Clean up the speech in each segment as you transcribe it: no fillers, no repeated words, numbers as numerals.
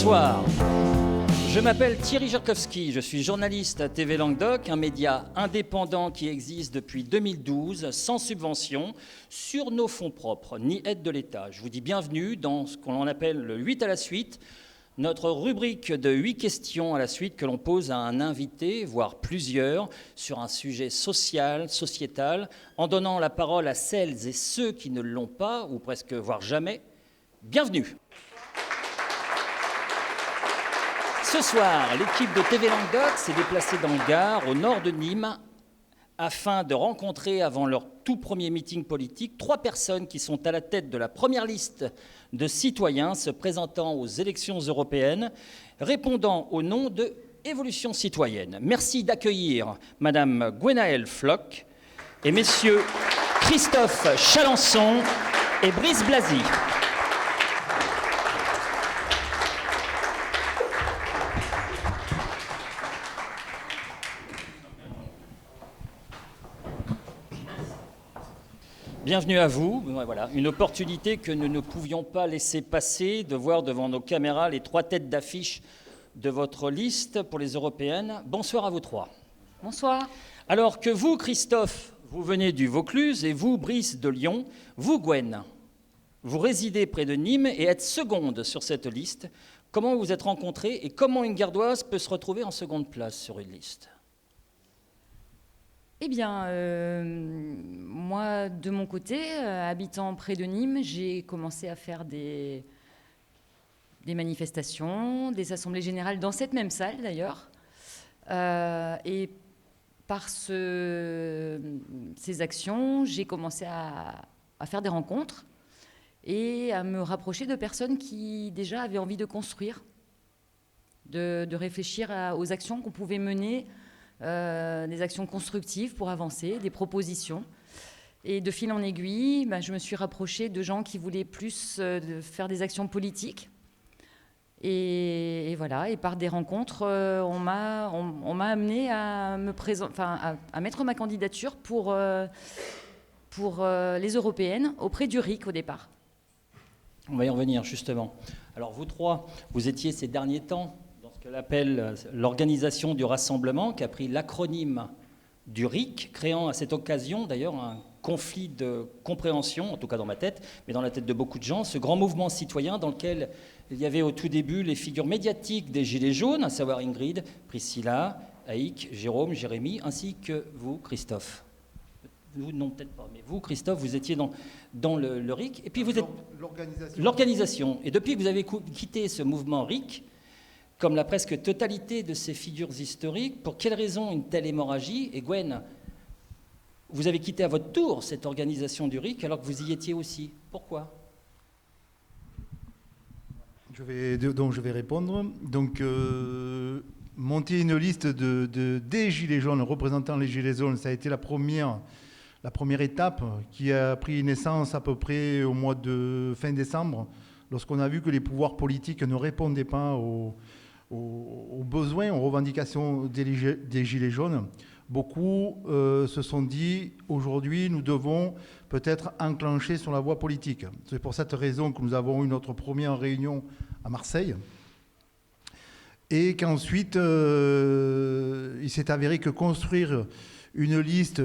Bonsoir, je m'appelle Thierry Jarkowski, je suis journaliste à TV Languedoc, un média indépendant qui existe depuis 2012, sans subvention, sur nos fonds propres, ni aide de l'État. Je vous dis bienvenue dans ce qu'on appelle le 8 à la suite, notre rubrique de 8 questions à la suite que l'on pose à un invité, voire plusieurs, sur un sujet social, sociétal, en donnant la parole à celles et ceux qui ne l'ont pas, ou presque, voire jamais. Bienvenue. Ce soir, l'équipe de TV Languedoc s'est déplacée dans le Gard, au nord de Nîmes, afin de rencontrer, avant leur tout premier meeting politique, 3 personnes qui sont à la tête de la première liste de citoyens se présentant aux élections européennes, répondant au nom de Évolution citoyenne. Merci d'accueillir Madame Gwenaëlle Floch et Messieurs Christophe Chalençon et Brice Blazy. Bienvenue à vous. Voilà, une opportunité que nous ne pouvions pas laisser passer, de voir devant nos caméras les 3 têtes d'affiche de votre liste pour les européennes. Bonsoir à vous 3. Bonsoir. Alors que vous, Christophe, vous venez du Vaucluse et vous, Brice, de Lyon, vous, Gwen, vous résidez près de Nîmes et êtes seconde sur cette liste. Comment vous vous êtes rencontrés et comment une Gardoise peut se retrouver en seconde place sur une liste ? Eh bien, moi, de mon côté, habitant près de Nîmes, j'ai commencé à faire des manifestations, des assemblées générales dans cette même salle d'ailleurs. Et par ces actions, j'ai commencé à faire des rencontres et à me rapprocher de personnes qui déjà avaient envie de construire, de réfléchir aux actions qu'on pouvait mener, des actions constructives pour avancer, des propositions. Et de fil en aiguille, je me suis rapprochée de gens qui voulaient plus faire des actions politiques. Et voilà, et par des rencontres, on m'a amené à à mettre ma candidature pour les européennes auprès du RIC au départ. On va y revenir justement. Alors vous 3, vous étiez ces derniers temps qu'elle appelle l'organisation du rassemblement, qui a pris l'acronyme du RIC, créant à cette occasion d'ailleurs un conflit de compréhension, en tout cas dans ma tête, mais dans la tête de beaucoup de gens, ce grand mouvement citoyen dans lequel il y avait au tout début les figures médiatiques des Gilets jaunes, à savoir Ingrid, Priscilla, Aïk, Jérôme, Jérémy, ainsi que vous, Christophe. Vous, non, peut-être pas, mais vous, Christophe, vous étiez dans le RIC, et puis vous êtes... L'organisation. Et depuis que vous avez quitté ce mouvement RIC, comme la presque totalité de ces figures historiques, pour quelle raison une telle hémorragie ? Et Gwen, vous avez quitté à votre tour cette organisation du RIC alors que vous y étiez aussi. Pourquoi ? Je vais répondre. Donc, monter une liste des Gilets jaunes, représentant les Gilets jaunes, ça a été la première étape qui a pris naissance à peu près au mois de fin décembre, lorsqu'on a vu que les pouvoirs politiques ne répondaient pas aux besoins, aux revendications des Gilets jaunes. Beaucoup se sont dit, aujourd'hui, nous devons peut-être enclencher sur la voie politique. C'est pour cette raison que nous avons eu notre première réunion à Marseille. Et qu'ensuite, il s'est avéré que construire une liste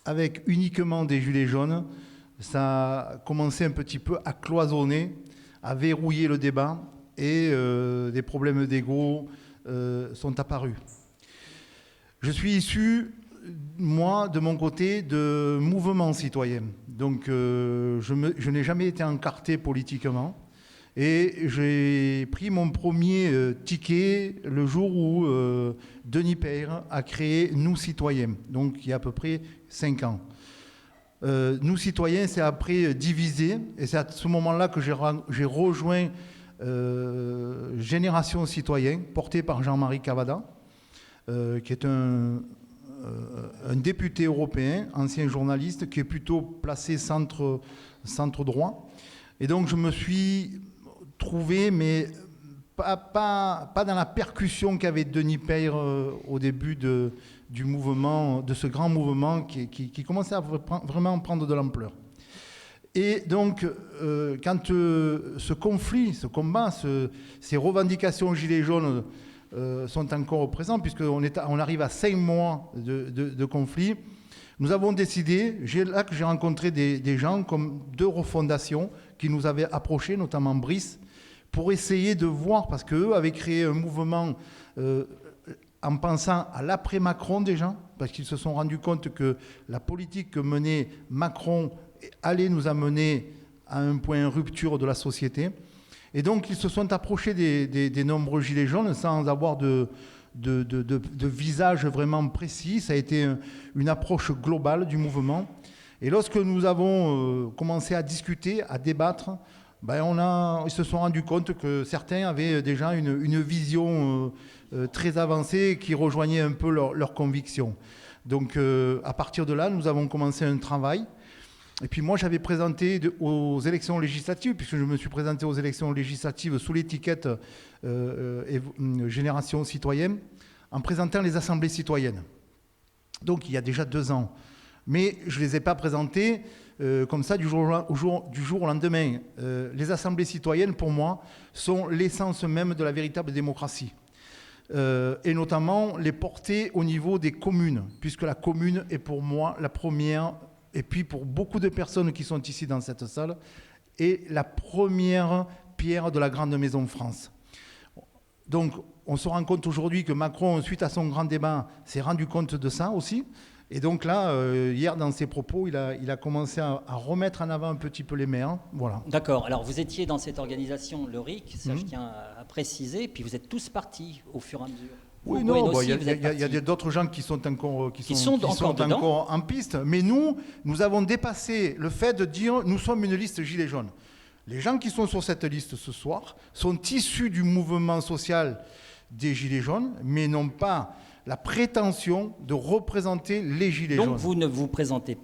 avec uniquement des Gilets jaunes, ça a commencé un petit peu à cloisonner, à verrouiller le débat, et des problèmes d'ego sont apparus. Je suis issu, moi, de mon côté, de mouvements citoyens. Donc, je n'ai jamais été encarté politiquement. Et j'ai pris mon premier ticket le jour où Denis Peyre a créé Nous Citoyens, donc il y a à peu près 5 ans. Nous Citoyens, c'est après Divisé, et c'est à ce moment-là que j'ai rejoint Génération Citoyen, porté par Jean-Marie Cavada, qui est un député européen, ancien journaliste, qui est plutôt placé centre droit. Et donc je me suis trouvé, mais pas dans la percussion qu'avait Denis Peyre au début du mouvement, de ce grand mouvement qui commençait à vraiment prendre de l'ampleur. Et donc, quand ce conflit, ce combat, ces revendications gilets jaunes sont encore présents, puisqu'on arrive à 5 mois de conflit, nous avons décidé, là que j'ai rencontré des gens comme 2 refondations qui nous avaient approchés, notamment Brice, pour essayer de voir, parce qu'eux avaient créé un mouvement en pensant à l'après-Macron déjà, parce qu'ils se sont rendus compte que la politique que menait Macron allait nous amener à un point de rupture de la société. Et donc, ils se sont approchés des nombreux gilets jaunes sans avoir de visage vraiment précis. Ça a été une approche globale du mouvement. Et lorsque nous avons commencé à discuter, à débattre, ils se sont rendus compte que certains avaient déjà une vision très avancée qui rejoignait un peu leurs convictions. Donc, à partir de là, nous avons commencé un travail. Et puis moi, j'avais présenté aux élections législatives, puisque je me suis présenté aux élections législatives sous l'étiquette Génération citoyenne, en présentant les assemblées citoyennes. Donc il y a déjà 2 ans. Mais je ne les ai pas présentées comme ça du jour au lendemain. Les assemblées citoyennes, pour moi, sont l'essence même de la véritable démocratie. Et notamment les porter au niveau des communes, puisque la commune est pour moi la première. Et puis pour beaucoup de personnes qui sont ici dans cette salle, est la première pierre de la grande maison France. Donc on se rend compte aujourd'hui que Macron, suite à son grand débat, s'est rendu compte de ça aussi. Et donc là, hier dans ses propos, il a commencé à remettre en avant un petit peu les maires. Voilà. D'accord. Alors vous étiez dans cette organisation, le RIC, ça je tiens à préciser, puis vous êtes tous partis au fur et à mesure. Oui, non, il y a d'autres gens qui sont encore en piste. Mais nous avons dépassé le fait de dire nous sommes une liste gilets jaunes. Les gens qui sont sur cette liste ce soir sont issus du mouvement social des gilets jaunes, mais n'ont pas la prétention de représenter les gilets jaunes. Donc vous ne vous représentez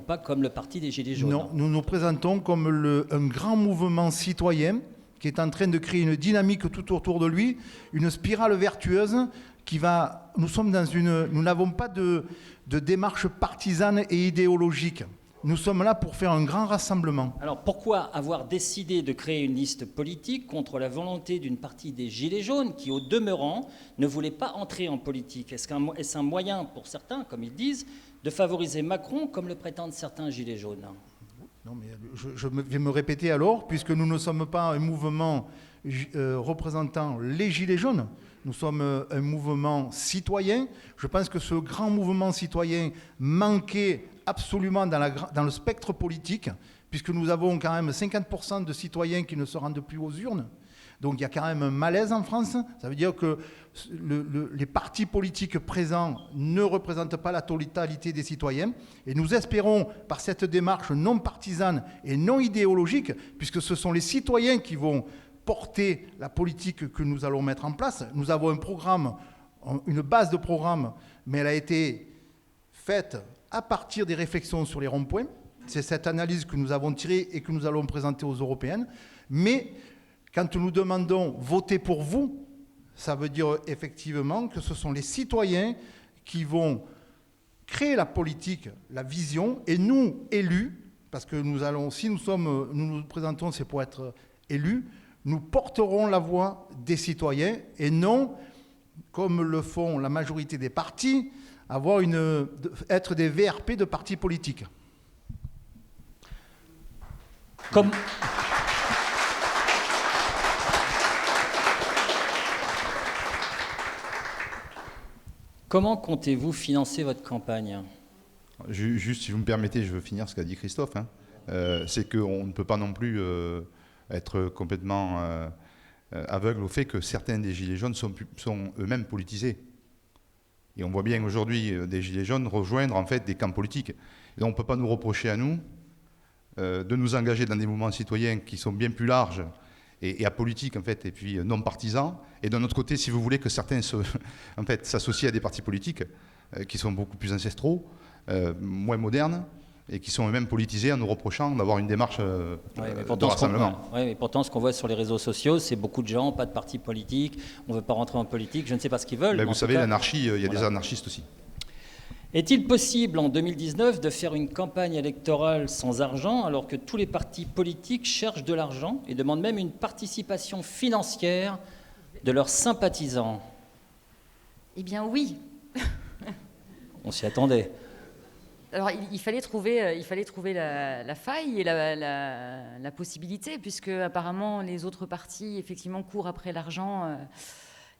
pas comme le parti des gilets jaunes. Non, nous nous présentons comme un grand mouvement citoyen qui est en train de créer une dynamique tout autour de lui, une spirale vertueuse qui va... Nous n'avons pas de démarche partisane et idéologique. Nous sommes là pour faire un grand rassemblement. Alors pourquoi avoir décidé de créer une liste politique contre la volonté d'une partie des Gilets jaunes qui, au demeurant, ne voulait pas entrer en politique ? Est-ce un moyen pour certains, comme ils disent, de favoriser Macron, comme le prétendent certains Gilets jaunes ? Non, mais je vais me répéter alors, puisque nous ne sommes pas un mouvement représentant les Gilets jaunes. Nous sommes un mouvement citoyen. Je pense que ce grand mouvement citoyen manquait absolument dans le spectre politique, puisque nous avons quand même 50% de citoyens qui ne se rendent plus aux urnes. Donc il y a quand même un malaise en France. Ça veut dire que les partis politiques présents ne représentent pas la totalité des citoyens. Et nous espérons, par cette démarche non partisane et non idéologique, puisque ce sont les citoyens qui vont porter la politique que nous allons mettre en place. Nous avons un programme, une base de programme, mais elle a été faite à partir des réflexions sur les ronds-points. C'est cette analyse que nous avons tirée et que nous allons présenter aux européennes. Mais quand nous demandons voter pour vous, ça veut dire effectivement que ce sont les citoyens qui vont créer la politique, la vision, et nous, élus, parce que si nous nous présentons, c'est pour être élus, nous porterons la voix des citoyens et non, comme le font la majorité des partis, être des VRP de partis politiques. Comment comptez-vous financer votre campagne ? Juste, si vous me permettez, je veux finir ce qu'a dit Christophe. C'est qu'on ne peut pas non plus être complètement aveugle au fait que certains des Gilets jaunes sont eux-mêmes politisés. Et on voit bien aujourd'hui des Gilets jaunes rejoindre en fait des camps politiques. Et donc on ne peut pas nous reprocher à nous de nous engager dans des mouvements citoyens qui sont bien plus larges et apolitiques en fait, et puis non partisans. Et d'un autre côté, si vous voulez que certains s'associent à des partis politiques qui sont beaucoup plus ancestraux, moins modernes, et qui sont eux-mêmes politisés en nous reprochant d'avoir une démarche de rassemblement. Oui, mais pourtant, ce qu'on voit sur les réseaux sociaux, c'est beaucoup de gens, pas de partis politiques, on ne veut pas rentrer en politique, je ne sais pas ce qu'ils veulent. Vous savez, l'anarchie, il y a des anarchistes aussi. Est-il possible en 2019 de faire une campagne électorale sans argent alors que tous les partis politiques cherchent de l'argent et demandent même une participation financière de leurs sympathisants? Eh bien oui. On s'y attendait. Alors il fallait trouver la faille et la possibilité, puisque apparemment les autres partis effectivement courent après l'argent.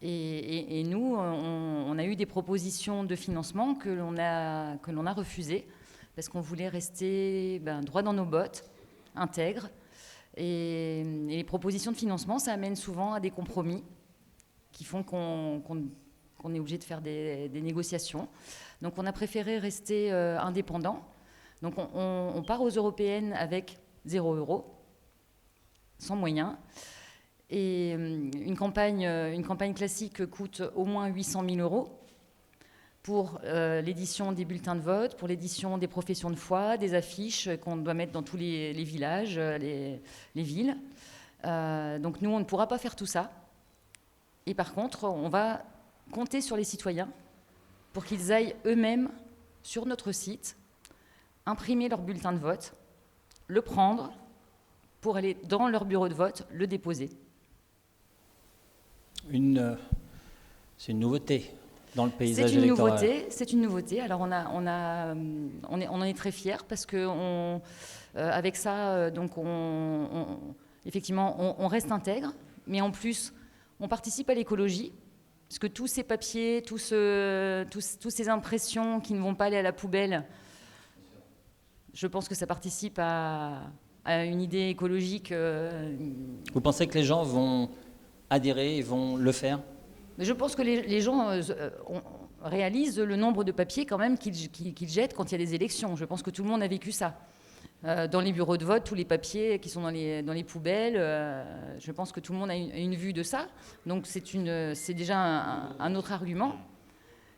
Et nous, on a eu des propositions de financement que l'on a refusées, parce qu'on voulait rester droit dans nos bottes, intègres. Et les propositions de financement, ça amène souvent à des compromis qui font qu'on est obligé de faire des négociations. Donc on a préféré rester indépendant. Donc on part aux européennes avec 0 €, sans moyens. Et une campagne classique coûte au moins 800 000 € pour l'édition des bulletins de vote, pour l'édition des professions de foi, des affiches qu'on doit mettre dans tous les villages, les villes. Donc nous, on ne pourra pas faire tout ça. Et par contre, on va compter sur les citoyens pour qu'ils aillent eux-mêmes sur notre site, imprimer leur bulletin de vote, le prendre pour aller dans leur bureau de vote, le déposer. C'est une nouveauté dans le paysage électoral. C'est une nouveauté. Alors on en est très fiers parce que avec ça, donc effectivement, on reste intègre, mais en plus, on participe à l'écologie, parce que tous ces papiers, tous ces impressions qui ne vont pas aller à la poubelle, je pense que ça participe à une idée écologique. Vous pensez que les gens vont adhérer et vont le faire? Je pense que les gens réalisent le nombre de papiers quand même qu'ils jettent quand il y a des élections. Je pense que tout le monde a vécu ça. Dans les bureaux de vote, tous les papiers qui sont dans les poubelles, je pense que tout le monde a une vue de ça. Donc c'est déjà un autre argument.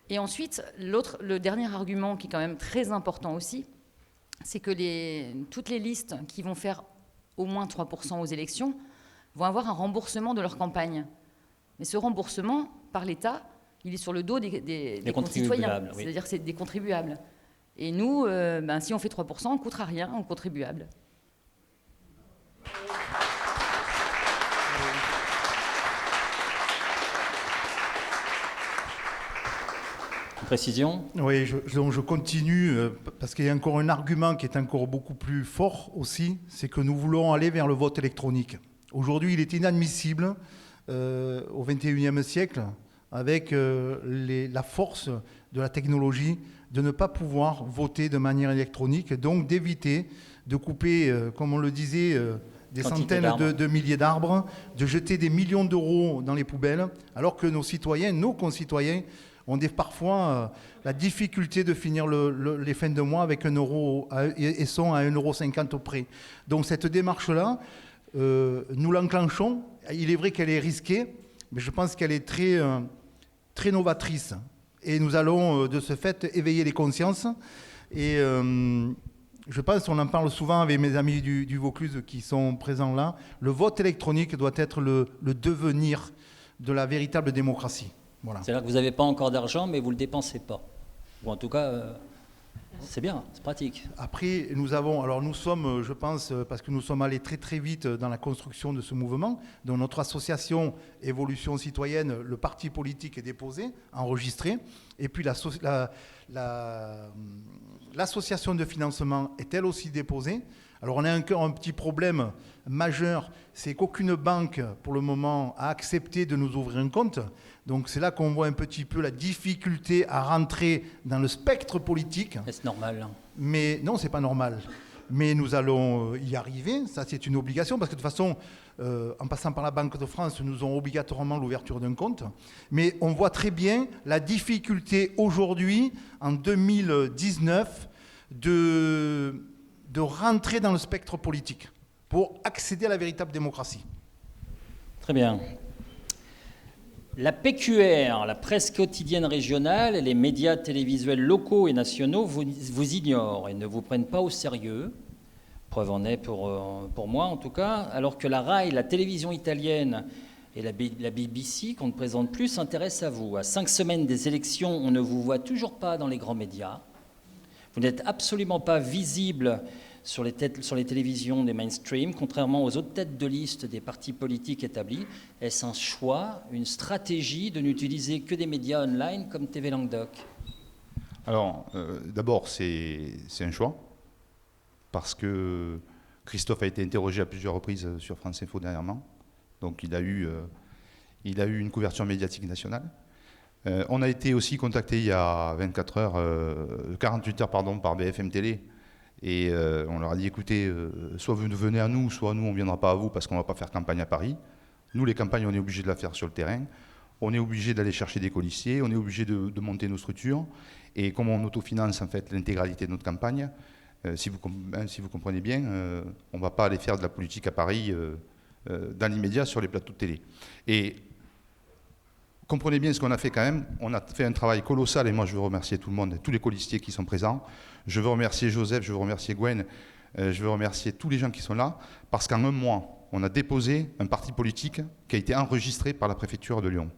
Et ensuite, le dernier argument qui est quand même très important aussi, c'est que toutes les listes qui vont faire au moins 3% aux élections vont avoir un remboursement de leur campagne. Mais ce remboursement, par l'État, il est sur le dos des concitoyens. Oui. C'est-à-dire que c'est des contribuables. Et nous, si on fait 3%, on ne coûtera rien aux contribuables. Précision? Oui, je continue, parce qu'il y a encore un argument qui est encore beaucoup plus fort aussi, c'est que nous voulons aller vers le vote électronique. Aujourd'hui, il est inadmissible, au XXIe siècle, avec la force de la technologie, de ne pas pouvoir voter de manière électronique, donc d'éviter de couper, comme on le disait, des centaines de milliers d'arbres, de jeter des millions d'euros dans les poubelles, alors que nos concitoyens, ont parfois la difficulté de finir les fins de mois avec 1 euro et sont à 1,50 € près. Donc cette démarche-là, nous l'enclenchons. Il est vrai qu'elle est risquée, mais je pense qu'elle est très, très novatrice. Et nous allons de ce fait éveiller les consciences. Et je pense, on en parle souvent avec mes amis du Vaucluse qui sont présents là, le vote électronique doit être le devenir de la véritable démocratie. Voilà. C'est-à-dire que vous n'avez pas encore d'argent, mais vous ne le dépensez pas. Ou en tout cas, c'est bien, c'est pratique. Après, nous sommes, je pense, parce que nous sommes allés très très vite dans la construction de ce mouvement, dont notre association Évolution Citoyenne, le parti politique est déposé, enregistré, et puis l'association de financement est elle aussi déposée. Alors on a encore un petit problème majeur, c'est qu'aucune banque, pour le moment, a accepté de nous ouvrir un compte. Donc c'est là qu'on voit un petit peu la difficulté à rentrer dans le spectre politique. Est-ce normal? Mais non, c'est pas normal. Mais nous allons y arriver, ça c'est une obligation, parce que de toute façon, en passant par la Banque de France, nous avons obligatoirement l'ouverture d'un compte. Mais on voit très bien la difficulté aujourd'hui, en 2019, de rentrer dans le spectre politique pour accéder à la véritable démocratie. Très bien. La PQR, la presse quotidienne régionale, et les médias télévisuels locaux et nationaux vous ignorent et ne vous prennent pas au sérieux. Preuve en est pour moi en tout cas, alors que la RAI, la télévision italienne, et la BBC, qu'on ne présente plus, s'intéresse à vous. À 5 semaines des élections, on ne vous voit toujours pas dans les grands médias. Vous n'êtes absolument pas visible sur les télévisions des mainstream, contrairement aux autres têtes de liste des partis politiques établis. Est-ce un choix, une stratégie de n'utiliser que des médias online comme TV Languedoc? Alors, d'abord, c'est un choix, parce que Christophe a été interrogé à plusieurs reprises sur France Info dernièrement. Donc il a eu une couverture médiatique nationale. On a été aussi contacté il y a 48 heures par BFM Télé. Et on leur a dit, écoutez, soit vous venez à nous, soit nous on ne viendra pas à vous parce qu'on ne va pas faire campagne à Paris. Nous, les campagnes, on est obligé de la faire sur le terrain. On est obligé d'aller chercher des colistiers, on est obligé de monter nos structures. Et comme on autofinance en fait l'intégralité de notre campagne, si vous comprenez bien, on ne va pas aller faire de la politique à Paris dans l'immédiat sur les plateaux de télé. Et comprenez bien ce qu'on a fait quand même. On a fait un travail colossal et moi je veux remercier tout le monde, tous les colistiers qui sont présents. Je veux remercier Joseph, je veux remercier Gwen, je veux remercier tous les gens qui sont là, parce qu'en un mois, on a déposé un parti politique qui a été enregistré par la préfecture de Lyon.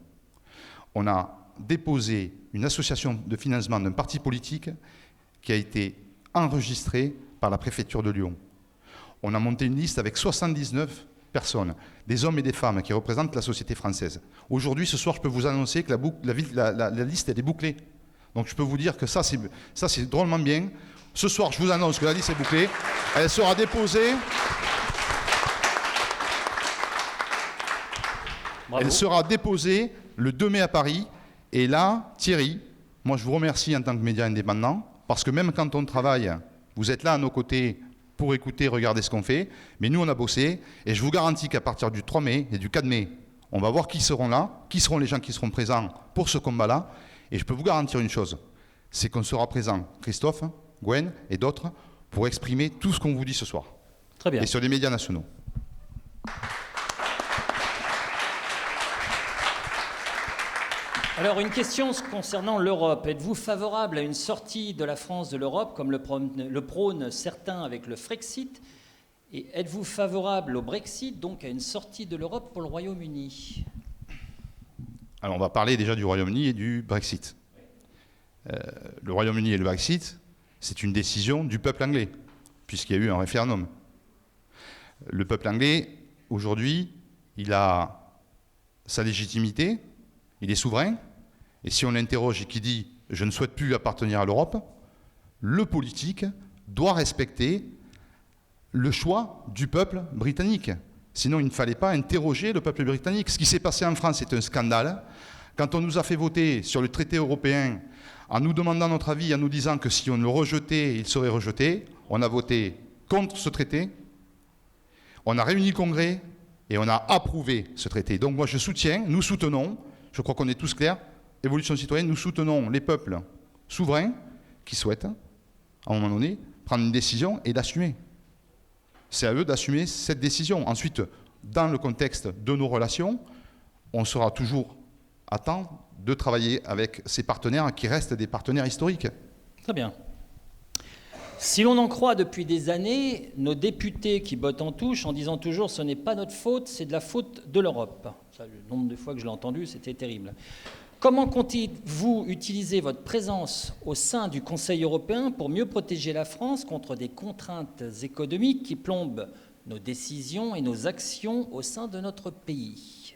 On a déposé une association de financement d'un parti politique qui a été enregistrée par la préfecture de Lyon. On a monté une liste avec 79 personnes, des hommes et des femmes qui représentent la société française. Aujourd'hui, ce soir, je peux vous annoncer que la liste elle est bouclée. Donc je peux vous dire que ça c'est drôlement bien. Ce soir, je vous annonce que la liste est bouclée. Elle sera déposée. Bravo. Elle sera déposée le 2 mai à Paris. Et là, Thierry, moi je vous remercie en tant que média indépendant, parce que même quand on travaille, vous êtes là à nos côtés pour écouter, regarder ce qu'on fait. Mais nous, on a bossé. Et je vous garantis qu'à partir du 3 mai et du 4 mai, on va voir qui seront là, qui seront les gens qui seront présents pour ce combat-là. Et je peux vous garantir une chose, c'est qu'on sera présent, Christophe, Gwen et d'autres, pour exprimer tout ce qu'on vous dit ce soir. Très bien. Et sur les médias nationaux. Alors, une question concernant l'Europe. Êtes-vous favorable à une sortie de la France de l'Europe, comme le prônent certains avec le Frexit? Et êtes-vous favorable au Brexit, donc à une sortie de l'Europe pour le Royaume-Uni? Alors, on va parler déjà du Royaume-Uni et du Brexit. Le Royaume-Uni et le Brexit, c'est une décision du peuple anglais, puisqu'il y a eu un référendum. Le peuple anglais, aujourd'hui, il a sa légitimité, il est souverain, et si on l'interroge et qu'il dit « je ne souhaite plus appartenir à l'Europe », le politique doit respecter le choix du peuple britannique. Sinon, il ne fallait pas interroger le peuple britannique. Ce qui s'est passé en France est un scandale. Quand on nous a fait voter sur le traité européen, en nous demandant notre avis, en nous disant que si on le rejetait, il serait rejeté, on a voté contre ce traité, on a réuni le Congrès et on a approuvé ce traité. Donc moi je soutiens, nous soutenons, je crois qu'on est tous clairs, Évolution citoyenne, nous soutenons les peuples souverains qui souhaitent, à un moment donné, prendre une décision et l'assumer. C'est à eux d'assumer cette décision. Ensuite, dans le contexte de nos relations, on sera toujours à temps de travailler avec ces partenaires qui restent des partenaires historiques. Très bien. Si l'on en croit depuis des années, nos députés qui bottent en touche en disant toujours « ce n'est pas notre faute, c'est de la faute de l'Europe ». Le nombre de fois que je l'ai entendu, c'était terrible. Comment comptez-vous utiliser votre présence au sein du Conseil européen pour mieux protéger la France contre des contraintes économiques qui plombent nos décisions et nos actions au sein de notre pays?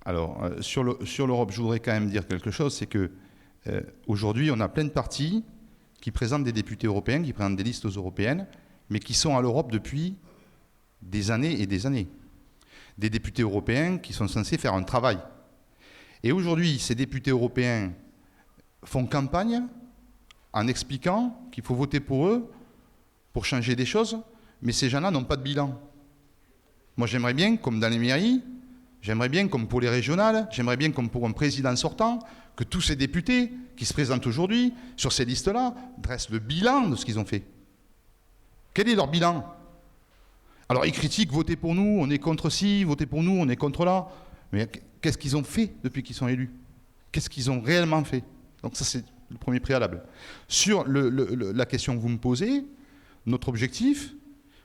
Alors, sur l'Europe, je voudrais quand même dire quelque chose, c'est que aujourd'hui, on a plein de partis qui présentent des députés européens, qui présentent des listes aux européennes, mais qui sont à l'Europe depuis des années et des années. Des députés européens qui sont censés faire un travail. Et aujourd'hui, ces députés européens font campagne en expliquant qu'il faut voter pour eux pour changer des choses, mais ces gens-là n'ont pas de bilan. Moi, j'aimerais bien, comme dans les mairies, j'aimerais bien, comme pour les régionales, j'aimerais bien, comme pour un président sortant, que tous ces députés qui se présentent aujourd'hui sur ces listes-là dressent le bilan de ce qu'ils ont fait. Quel est leur bilan? Alors, ils critiquent, votez pour nous, on est contre ci, votez pour nous, on est contre là. Mais qu'est-ce qu'ils ont fait depuis qu'ils sont élus? Qu'est-ce qu'ils ont réellement fait? Donc ça, c'est le premier préalable. Sur la question que vous me posez, notre objectif,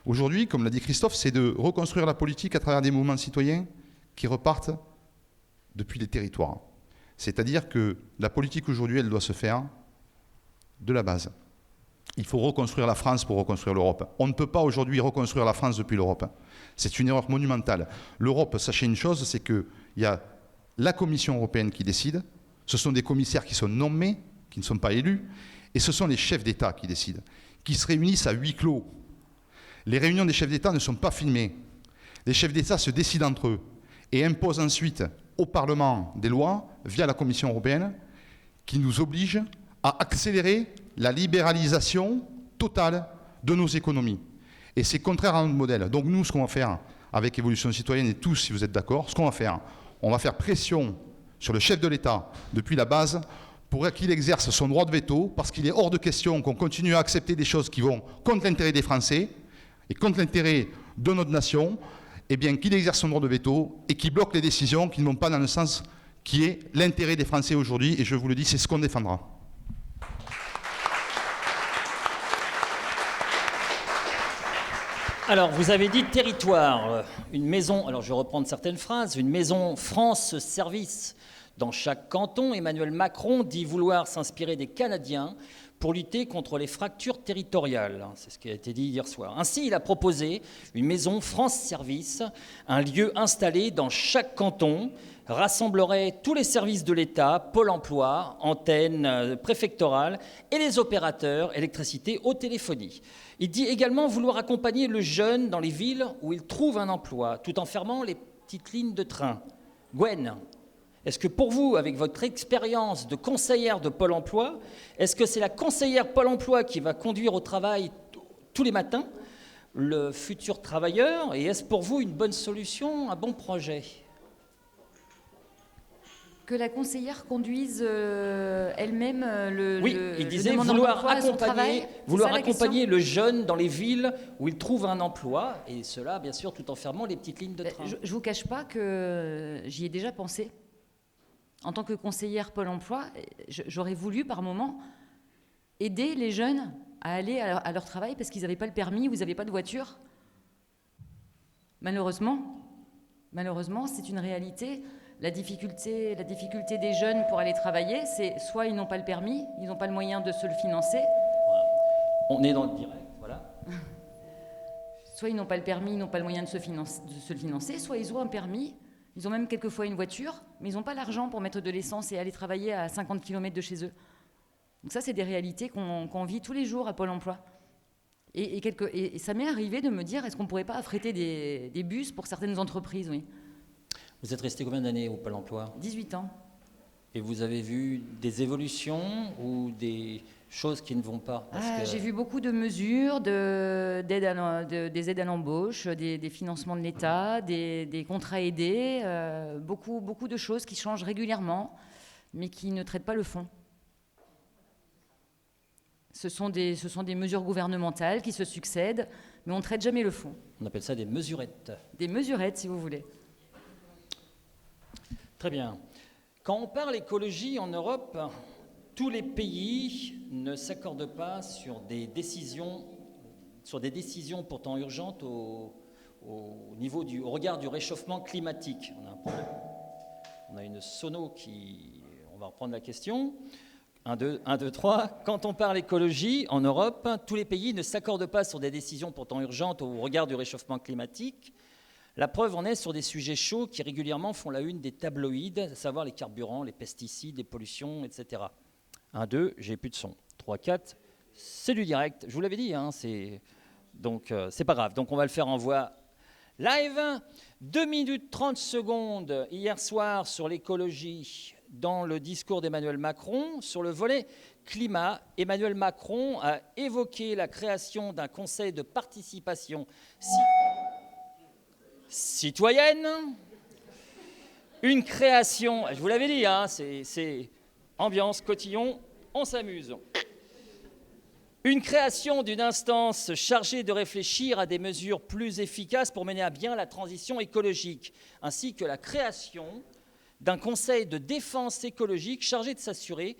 aujourd'hui, comme l'a dit Christophe, c'est de reconstruire la politique à travers des mouvements citoyens qui repartent depuis les territoires. C'est-à-dire que la politique aujourd'hui, elle doit se faire de la base. Il faut reconstruire la France pour reconstruire l'Europe. On ne peut pas aujourd'hui reconstruire la France depuis l'Europe. C'est une erreur monumentale. L'Europe, sachez une chose, c'est qu'il y a la Commission européenne qui décide, ce sont des commissaires qui sont nommés, qui ne sont pas élus, et ce sont les chefs d'État qui décident, qui se réunissent à huis clos. Les réunions des chefs d'État ne sont pas filmées. Les chefs d'État se décident entre eux et imposent ensuite au Parlement des lois, via la Commission européenne, qui nous oblige à accélérer la libéralisation totale de nos économies. Et c'est contraire à notre modèle. Donc nous, ce qu'on va faire avec Évolution Citoyenne, et tous, si vous êtes d'accord, ce qu'on va faire, on va faire pression sur le chef de l'État, depuis la base, pour qu'il exerce son droit de veto, parce qu'il est hors de question qu'on continue à accepter des choses qui vont contre l'intérêt des Français et contre l'intérêt de notre nation, eh bien qu'il exerce son droit de veto et qu'il bloque les décisions qui ne vont pas dans le sens qui est l'intérêt des Français aujourd'hui, et je vous le dis, c'est ce qu'on défendra. Alors, vous avez dit territoire, une maison, alors je vais reprendre certaines phrases, une maison France Service. Dans chaque canton, Emmanuel Macron dit vouloir s'inspirer des Canadiens pour lutter contre les fractures territoriales. C'est ce qui a été dit hier soir. Ainsi, il a proposé une maison France Service, un lieu installé dans chaque canton, rassemblerait tous les services de l'État, Pôle emploi, antennes préfectorales et les opérateurs électricité ou téléphonie. Il dit également vouloir accompagner le jeune dans les villes où il trouve un emploi, tout en fermant les petites lignes de train. Gwen, est-ce que pour vous, avec votre expérience de conseillère de Pôle emploi, est-ce que c'est la conseillère Pôle emploi qui va conduire au travail tous les matins le futur travailleur? Et est-ce pour vous une bonne solution, un bon projet? Que la conseillère conduise elle-même Oui, il disait vouloir accompagner le jeune dans les villes où il trouve un emploi, et cela, bien sûr, tout en fermant les petites lignes de train. Je ne vous cache pas que j'y ai déjà pensé. En tant que conseillère Pôle emploi, j'aurais voulu, par moment, aider les jeunes à aller à leur travail parce qu'ils n'avaient pas le permis ou ils n'avaient pas de voiture. Malheureusement, c'est une réalité. La difficulté des jeunes pour aller travailler, c'est soit ils n'ont pas le permis, ils n'ont pas le moyen de se le financer. Voilà. On est dans le direct, voilà. Soit ils n'ont pas le permis, ils n'ont pas le moyen de se le financer, soit ils ont un permis, ils ont même quelquefois une voiture, mais ils n'ont pas l'argent pour mettre de l'essence et aller travailler à 50 km de chez eux. Donc ça, c'est des réalités qu'on vit tous les jours à Pôle emploi. Et ça m'est arrivé de me dire, est-ce qu'on ne pourrait pas affréter des bus pour certaines entreprises, oui. Vous êtes resté combien d'années au Pôle emploi? 18 ans. Et vous avez vu des évolutions ou des choses qui ne vont pas? J'ai vu beaucoup de mesures, des aides à l'embauche, des financements de l'État, des contrats aidés, beaucoup de choses qui changent régulièrement, mais qui ne traitent pas le fond. Ce sont des mesures gouvernementales qui se succèdent, mais on ne traite jamais le fond. On appelle ça des mesurettes. Des mesurettes, si vous voulez. Très bien. Quand on parle écologie en Europe, tous les pays ne s'accordent pas sur des décisions pourtant urgentes au regard du réchauffement climatique. On a un problème. On a une sono qui... On va reprendre la question. 1, 2, 3. Quand on parle écologie en Europe, tous les pays ne s'accordent pas sur des décisions pourtant urgentes au regard du réchauffement climatique. La preuve en est sur des sujets chauds qui régulièrement font la une des tabloïds, à savoir les carburants, les pesticides, les pollutions, etc. 1, 2, j'ai plus de son. 3, 4, c'est du direct. Je vous l'avais dit, hein, donc c'est pas grave. Donc on va le faire en voix live. 2 minutes 30 secondes hier soir sur l'écologie dans le discours d'Emmanuel Macron. Sur le volet climat, Emmanuel Macron a évoqué la création d'un conseil de participation citoyenne, une création, je vous l'avais dit, hein, c'est ambiance, cotillon, on s'amuse. Une création d'une instance chargée de réfléchir à des mesures plus efficaces pour mener à bien la transition écologique, ainsi que la création d'un conseil de défense écologique chargé de s'assurer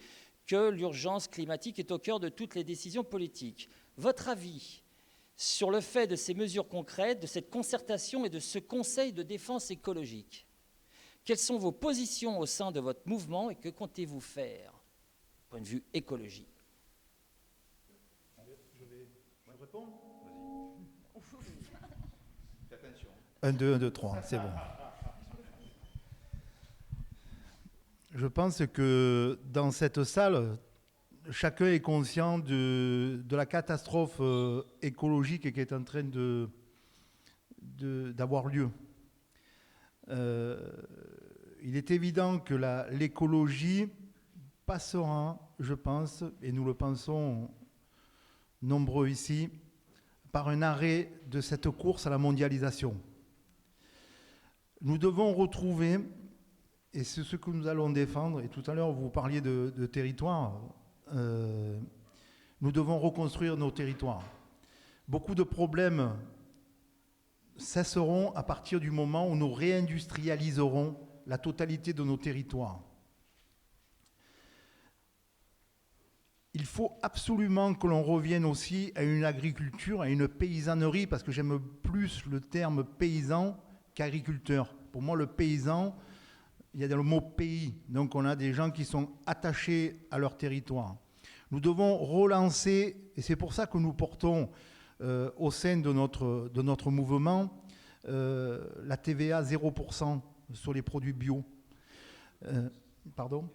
que l'urgence climatique est au cœur de toutes les décisions politiques. Votre avis sur le fait de ces mesures concrètes, de cette concertation et de ce conseil de défense écologique? Quelles sont vos positions au sein de votre mouvement et que comptez-vous faire, point de vue écologie? Je réponds. Fais attention. 1, 2, 1, 2, 3, c'est bon. Je pense que dans cette salle, chacun est conscient de la catastrophe écologique qui est en train d'avoir lieu. Il est évident que l'écologie passera, je pense, et nous le pensons nombreux ici, par un arrêt de cette course à la mondialisation. Nous devons retrouver, et c'est ce que nous allons défendre, et tout à l'heure vous parliez de territoire, nous devons reconstruire nos territoires. Beaucoup de problèmes cesseront à partir du moment où nous réindustrialiserons la totalité de nos territoires. Il faut absolument que l'on revienne aussi à une agriculture, à une paysannerie, parce que j'aime plus le terme paysan qu'agriculteur. Pour moi, le paysan, il y a le mot pays, donc on a des gens qui sont attachés à leur territoire. Nous devons relancer, et c'est pour ça que nous portons au sein de notre mouvement la TVA 0% sur les produits bio. Pardon ?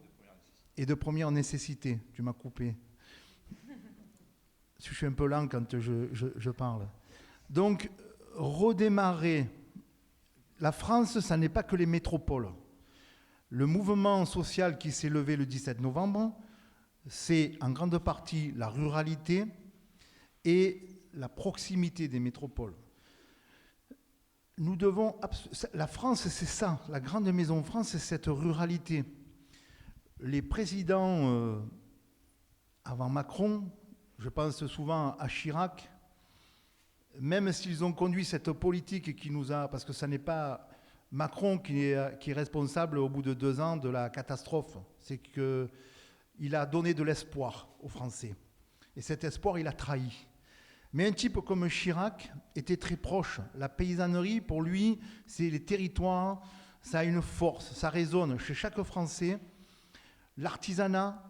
Et de première nécessité, tu m'as coupé. Je suis un peu lent quand je parle. Donc, redémarrer. La France, ça n'est pas que les métropoles. Le mouvement social qui s'est levé le 17 novembre, c'est en grande partie la ruralité et la proximité des métropoles. Nous devons... La France, c'est ça. La grande maison France, c'est cette ruralité. Les présidents avant Macron, je pense souvent à Chirac, même s'ils ont conduit cette politique qui nous a... Parce que ce n'est pas Macron qui est responsable au bout de 2 ans de la catastrophe. C'est qu'il a donné de l'espoir aux Français. Et cet espoir, il a trahi. Mais un type comme Chirac était très proche. La paysannerie, pour lui, c'est les territoires, ça a une force, ça résonne chez chaque Français. L'artisanat,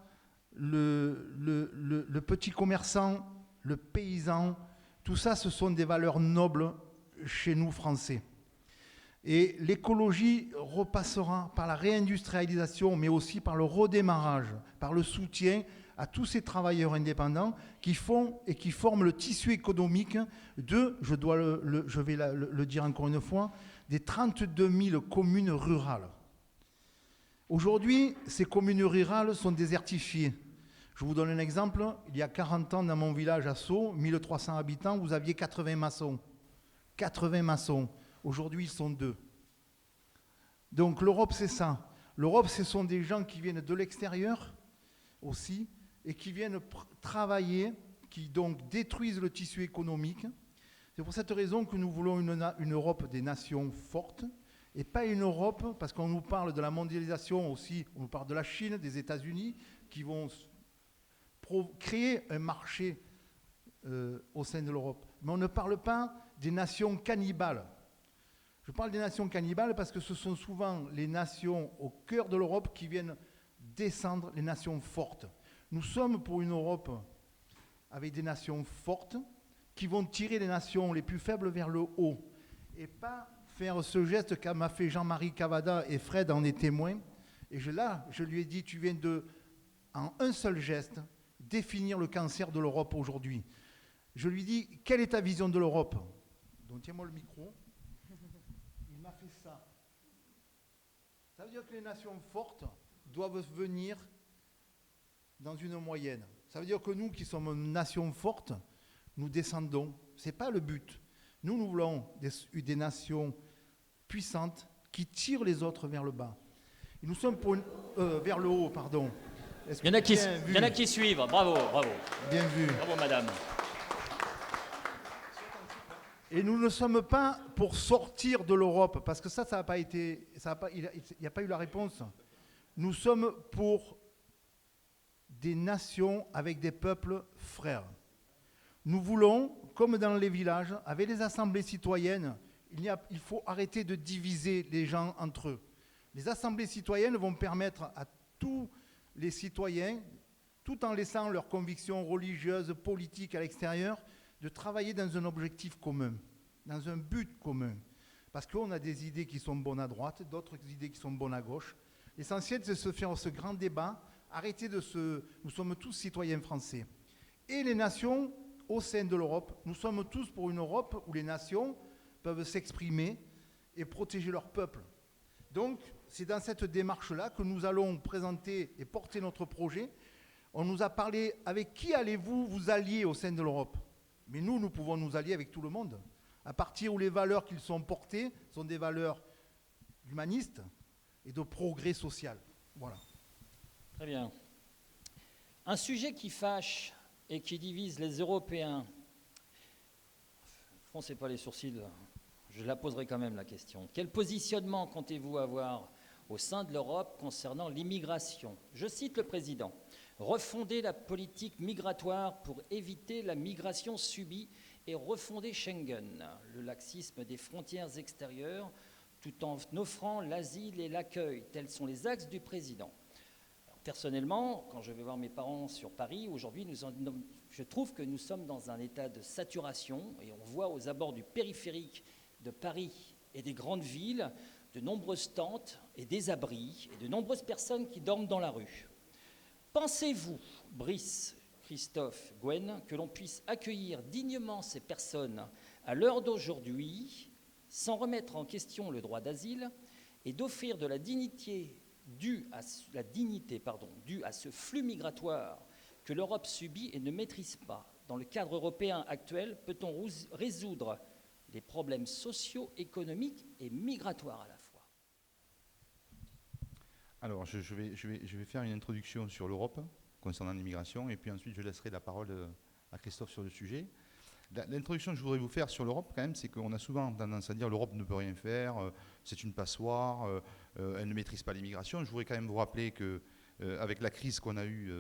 le petit commerçant, le paysan, tout ça, ce sont des valeurs nobles chez nous, Français. Et l'écologie repassera par la réindustrialisation, mais aussi par le redémarrage, par le soutien à tous ces travailleurs indépendants qui font et qui forment le tissu économique de, je vais le dire encore une fois, des 32 000 communes rurales. Aujourd'hui, ces communes rurales sont désertifiées. Je vous donne un exemple. Il y a 40 ans, dans mon village à Sceaux, 1300 habitants, vous aviez 80 maçons. 80 maçons. Aujourd'hui, ils sont 2. Donc l'Europe, c'est ça. L'Europe, ce sont des gens qui viennent de l'extérieur aussi et qui viennent travailler, qui donc détruisent le tissu économique. C'est pour cette raison que nous voulons une Europe des nations fortes et pas une Europe, parce qu'on nous parle de la mondialisation aussi, on nous parle de la Chine, des États-Unis, qui vont créer un marché au sein de l'Europe. Mais on ne parle pas des nations cannibales. Je parle des nations cannibales parce que ce sont souvent les nations au cœur de l'Europe qui viennent descendre les nations fortes. Nous sommes pour une Europe avec des nations fortes qui vont tirer les nations les plus faibles vers le haut et pas faire ce geste qu'a m'a fait Jean-Marie Cavada et Fred en est témoin. Et je lui ai dit, tu viens en un seul geste, définir le cancer de l'Europe aujourd'hui. Je lui dis, quelle est ta vision de l'Europe? Donc tiens-moi le micro. Il m'a fait ça. Ça veut dire que les nations fortes doivent venir dans une moyenne. Ça veut dire que nous qui sommes une nation forte, nous descendons. Ce n'est pas le but. Nous voulons des nations puissantes qui tirent les autres vers le bas. Et nous sommes pour vers le haut, pardon. Il y en a qui suivent. Bravo, bravo. Bien vu. Bravo, madame. Et nous ne sommes pas pour sortir de l'Europe, parce que ça n'a pas été, il n'y a pas eu la réponse. Nous sommes pour des nations avec des peuples frères. Nous voulons, comme dans les villages, avec les assemblées citoyennes, il faut arrêter de diviser les gens entre eux. Les assemblées citoyennes vont permettre à tous les citoyens, tout en laissant leurs convictions religieuses, politiques à l'extérieur, de travailler dans un objectif commun, dans un but commun. Parce qu'on a des idées qui sont bonnes à droite, d'autres idées qui sont bonnes à gauche. L'essentiel, c'est de se faire ce grand débat, arrêter de se... Nous sommes tous citoyens français. Et les nations, au sein de l'Europe, nous sommes tous pour une Europe où les nations peuvent s'exprimer et protéger leur peuple. Donc, c'est dans cette démarche-là que nous allons présenter et porter notre projet. On nous a parlé, avec qui allez-vous vous allier au sein de l'Europe? Mais nous pouvons nous allier avec tout le monde. À partir où les valeurs qui sont portées sont des valeurs humanistes et de progrès social. Voilà. Très bien. Un sujet qui fâche et qui divise les Européens. Ne froncez pas les sourcils, je la poserai quand même la question. Quel positionnement comptez-vous avoir au sein de l'Europe concernant l'immigration? Je cite le président. Refonder la politique migratoire pour éviter la migration subie et refonder Schengen, le laxisme des frontières extérieures, tout en offrant l'asile et l'accueil. Tels sont les axes du président. Alors, personnellement, quand je vais voir mes parents sur Paris, aujourd'hui, je trouve que nous sommes dans un état de saturation et on voit aux abords du périphérique de Paris et des grandes villes de nombreuses tentes et des abris et de nombreuses personnes qui dorment dans la rue. Pensez-vous, Brice, Christophe, Gwen, que l'on puisse accueillir dignement ces personnes à l'heure d'aujourd'hui, sans remettre en question le droit d'asile, et d'offrir de la dignité due à ce flux migratoire que l'Europe subit et ne maîtrise pas? Dans le cadre européen actuel, peut-on résoudre les problèmes sociaux, économiques et migratoires à la fois? Alors, je vais faire une introduction sur l'Europe concernant l'immigration, et puis ensuite je laisserai la parole à Christophe sur le sujet. L'introduction que je voudrais vous faire sur l'Europe, quand même, c'est qu'on a souvent tendance à dire l'Europe ne peut rien faire, c'est une passoire, elle ne maîtrise pas l'immigration. Je voudrais quand même vous rappeler que avec la crise qu'on a eue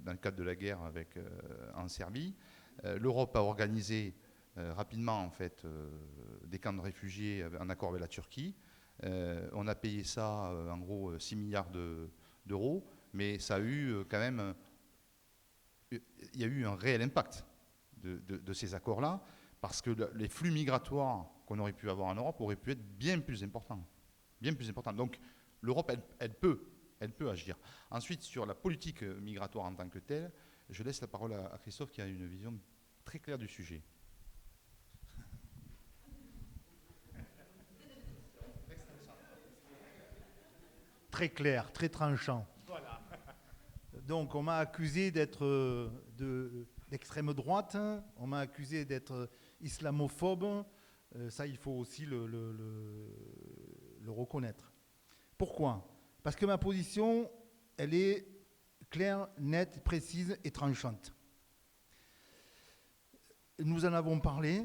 dans le cadre de la guerre en Serbie, l'Europe a organisé rapidement en fait, des camps de réfugiés en accord avec la Turquie. On a payé ça en gros 6 milliards d'euros, mais ça a eu quand même, il y a eu un réel impact de ces accords-là, parce que les flux migratoires qu'on aurait pu avoir en Europe auraient pu être bien plus importants. Bien plus importants. Donc l'Europe, elle peut agir. Ensuite, sur la politique migratoire en tant que telle, je laisse la parole à Christophe qui a une vision très claire du sujet. Très clair, très tranchant. Voilà. Donc on m'a accusé d'être d'extrême droite, on m'a accusé d'être islamophobe, ça il faut aussi le reconnaître. Pourquoi? Parce que ma position, elle est claire, nette, précise et tranchante. Nous en avons parlé,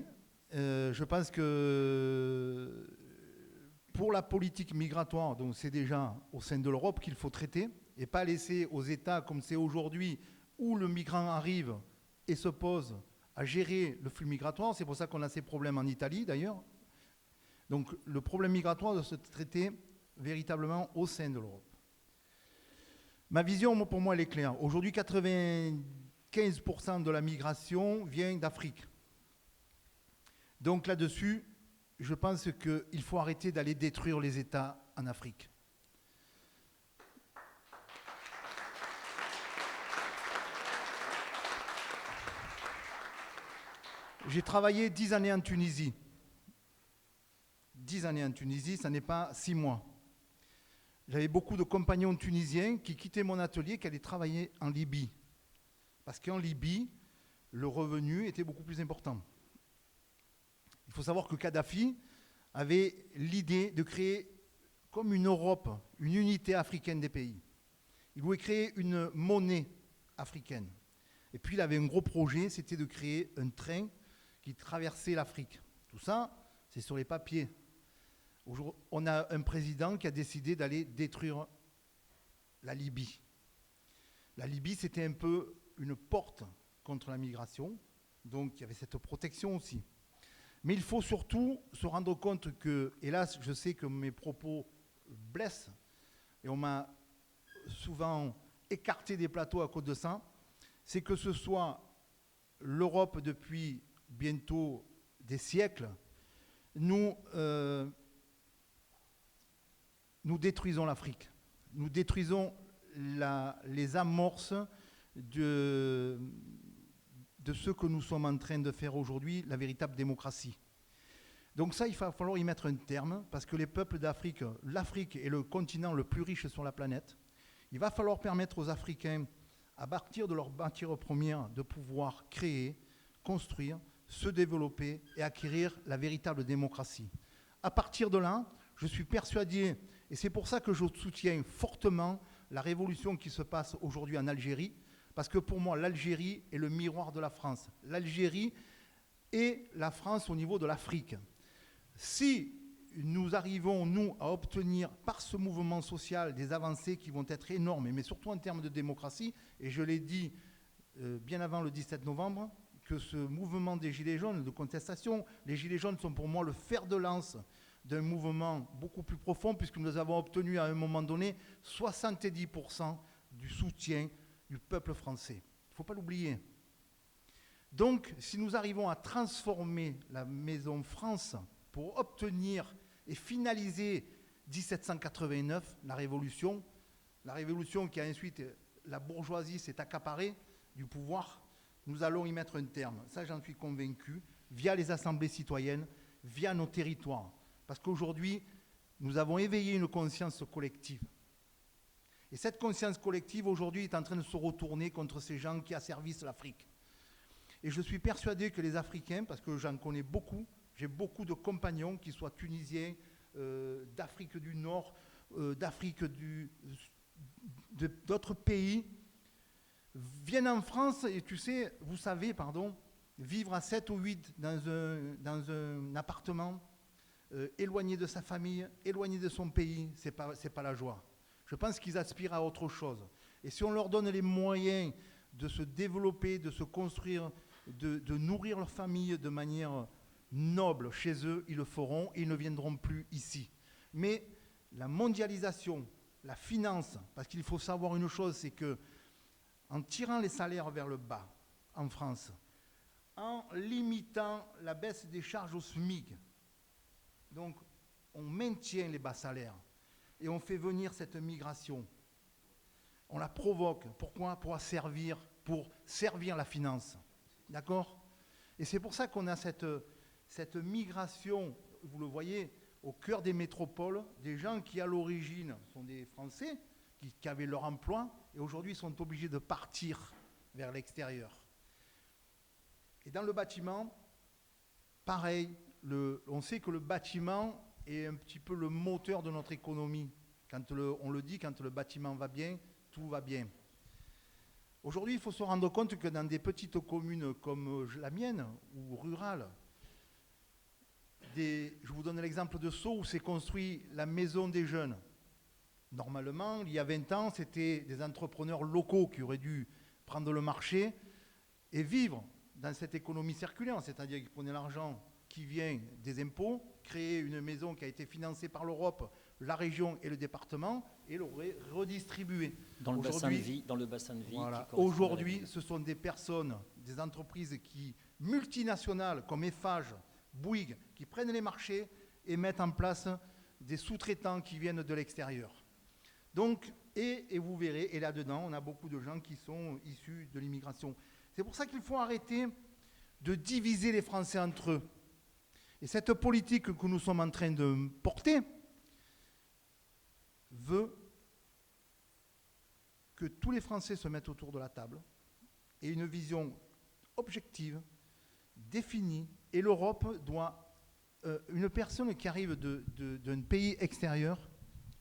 je pense que pour la politique migratoire, donc c'est déjà au sein de l'Europe qu'il faut traiter et pas laisser aux États comme c'est aujourd'hui où le migrant arrive et se pose à gérer le flux migratoire. C'est pour ça qu'on a ces problèmes en Italie d'ailleurs. Donc le problème migratoire doit se traiter véritablement au sein de l'Europe. Ma vision, pour moi, elle est claire. Aujourd'hui, 95% de la migration vient d'Afrique. Donc là-dessus, je pense qu'il faut arrêter d'aller détruire les États en Afrique. J'ai travaillé 10 années en Tunisie. 10 années en Tunisie, ça n'est pas 6 mois. J'avais beaucoup de compagnons tunisiens qui quittaient mon atelier, qui allaient travailler en Libye. Parce qu'en Libye, le revenu était beaucoup plus important. Il faut savoir que Kadhafi avait l'idée de créer comme une Europe, une unité africaine des pays. Il voulait créer une monnaie africaine. Et puis il avait un gros projet, c'était de créer un train qui traversait l'Afrique. Tout ça, c'est sur les papiers. Aujourd'hui, on a un président qui a décidé d'aller détruire la Libye. La Libye, c'était un peu une porte contre la migration, donc il y avait cette protection aussi. Mais il faut surtout se rendre compte que, hélas, je sais que mes propos blessent et on m'a souvent écarté des plateaux à cause de ça, c'est que ce soit l'Europe depuis bientôt des siècles, nous détruisons l'Afrique. Nous détruisons les amorces de ce que nous sommes en train de faire aujourd'hui, la véritable démocratie. Donc ça, il va falloir y mettre un terme, parce que les peuples d'Afrique, l'Afrique est le continent le plus riche sur la planète. Il va falloir permettre aux Africains, à partir de leur matière première, de pouvoir créer, construire, se développer et acquérir la véritable démocratie. À partir de là, je suis persuadé, et c'est pour ça que je soutiens fortement la révolution qui se passe aujourd'hui en Algérie, parce que pour moi, l'Algérie est le miroir de la France. L'Algérie est la France au niveau de l'Afrique. Si nous arrivons, nous, à obtenir par ce mouvement social des avancées qui vont être énormes, mais surtout en termes de démocratie, et je l'ai dit bien avant le 17 novembre, que ce mouvement des Gilets jaunes, de contestation, les Gilets jaunes sont pour moi le fer de lance d'un mouvement beaucoup plus profond, puisque nous avons obtenu à un moment donné 70% du soutien du peuple français. Il ne faut pas l'oublier. Donc, si nous arrivons à transformer la Maison France pour obtenir et finaliser 1789, la révolution qui a ensuite, la bourgeoisie s'est accaparée du pouvoir, nous allons y mettre un terme. Ça, j'en suis convaincu, via les assemblées citoyennes, via nos territoires. Parce qu'aujourd'hui, nous avons éveillé une conscience collective. Et cette conscience collective, aujourd'hui, est en train de se retourner contre ces gens qui asservissent l'Afrique. Et je suis persuadé que les Africains, parce que j'en connais beaucoup, j'ai beaucoup de compagnons, qui soient tunisiens, d'Afrique du Nord, d'Afrique d'autres pays, viennent en France et vous savez, vivre à 7 ou 8 dans un appartement, éloigné de sa famille, éloigné de son pays, c'est pas la joie. Je pense qu'ils aspirent à autre chose. Et si on leur donne les moyens de se développer, de se construire, de nourrir leur famille de manière noble chez eux, ils le feront et ils ne viendront plus ici. Mais la mondialisation, la finance, parce qu'il faut savoir une chose, c'est que en tirant les salaires vers le bas en France, en limitant la baisse des charges au SMIC, donc on maintient les bas salaires et on fait venir cette migration. On la provoque. Pourquoi ? Pour servir la finance. D'accord ? Et c'est pour ça qu'on a cette migration, vous le voyez, au cœur des métropoles, des gens qui à l'origine sont des Français, qui avaient leur emploi, et aujourd'hui sont obligés de partir vers l'extérieur. Et dans le bâtiment, pareil, on sait que le bâtiment est un petit peu le moteur de notre économie. On le dit, quand le bâtiment va bien, tout va bien. Aujourd'hui, il faut se rendre compte que dans des petites communes comme la mienne, ou rurales, je vous donne l'exemple de Sceaux, où s'est construit la maison des jeunes. Normalement, il y a 20 ans, c'était des entrepreneurs locaux qui auraient dû prendre le marché et vivre dans cette économie circulaire, c'est-à-dire qu'ils prenaient l'argent qui vient des impôts, créer une maison qui a été financée par l'Europe, la région et le département, et l'auraient redistribuée. Dans le bassin de vie. Voilà. Aujourd'hui, ce sont des personnes, des entreprises multinationales comme Eiffage, Bouygues, qui prennent les marchés et mettent en place des sous-traitants qui viennent de l'extérieur. Donc, et vous verrez, et là-dedans, on a beaucoup de gens qui sont issus de l'immigration. C'est pour ça qu'il faut arrêter de diviser les Français entre eux. Et cette politique que nous sommes en train de porter veut que tous les Français se mettent autour de la table et une vision objective, définie. Et l'Europe doit... une personne qui arrive d'un pays extérieur,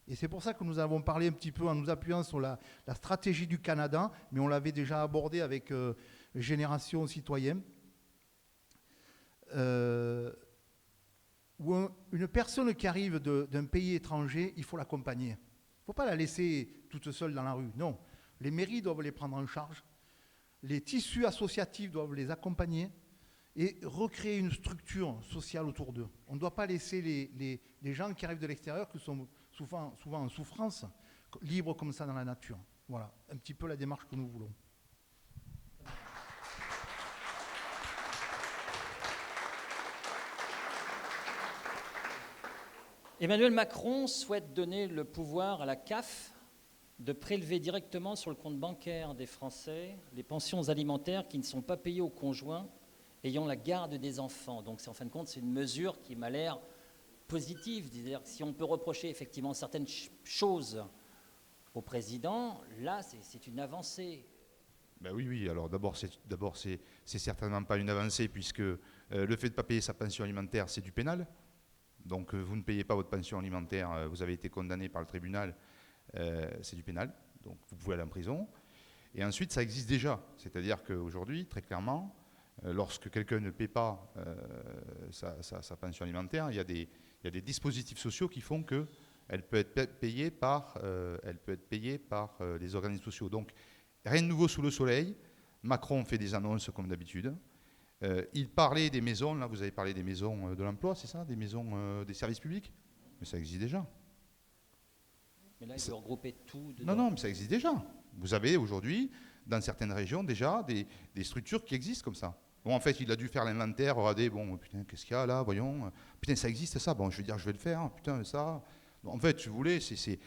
et c'est pour ça que nous avons parlé un petit peu en nous appuyant sur la stratégie du Canada, mais on l'avait déjà abordé avec Génération Citoyenne, où une personne qui arrive d'un pays étranger, il faut l'accompagner. Il ne faut pas la laisser toute seule dans la rue. Non, les mairies doivent les prendre en charge, les tissus associatifs doivent les accompagner et recréer une structure sociale autour d'eux. On ne doit pas laisser les gens qui arrivent de l'extérieur, qui sont souvent en souffrance, libres comme ça dans la nature. Voilà, un petit peu la démarche que nous voulons. Emmanuel Macron souhaite donner le pouvoir à la CAF de prélever directement sur le compte bancaire des Français les pensions alimentaires qui ne sont pas payées aux conjoints ayant la garde des enfants. Donc, en fin de compte, c'est une mesure qui m'a l'air positive. C'est-à-dire que si on peut reprocher effectivement certaines choses au président, là, c'est une avancée. Ben oui. Alors d'abord, c'est certainement pas une avancée puisque le fait de ne pas payer sa pension alimentaire, c'est du pénal. Donc vous ne payez pas votre pension alimentaire, vous avez été condamné par le tribunal, c'est du pénal. Donc vous pouvez aller en prison. Et ensuite, ça existe déjà. C'est-à-dire qu'aujourd'hui, très clairement, lorsque quelqu'un ne paie pas sa pension alimentaire, il y a des dispositifs sociaux qui font qu'elle peut être payée par les organismes sociaux. Donc rien de nouveau sous le soleil. Macron fait des annonces comme d'habitude. Il parlait des maisons, là vous avez parlé des maisons de l'emploi, c'est ça? Des maisons des services publics? Mais ça existe déjà. Mais là, il veut regrouper tout dedans. Non, mais ça existe déjà. Vous avez aujourd'hui, dans certaines régions, déjà des structures qui existent comme ça. Bon, en fait, il a dû faire l'inventaire, regarder, bon, putain, qu'est-ce qu'il y a là, voyons. Putain, ça existe ça, bon, je vais dire, je vais le faire, hein, putain, ça. En fait, si vous voulez, c'est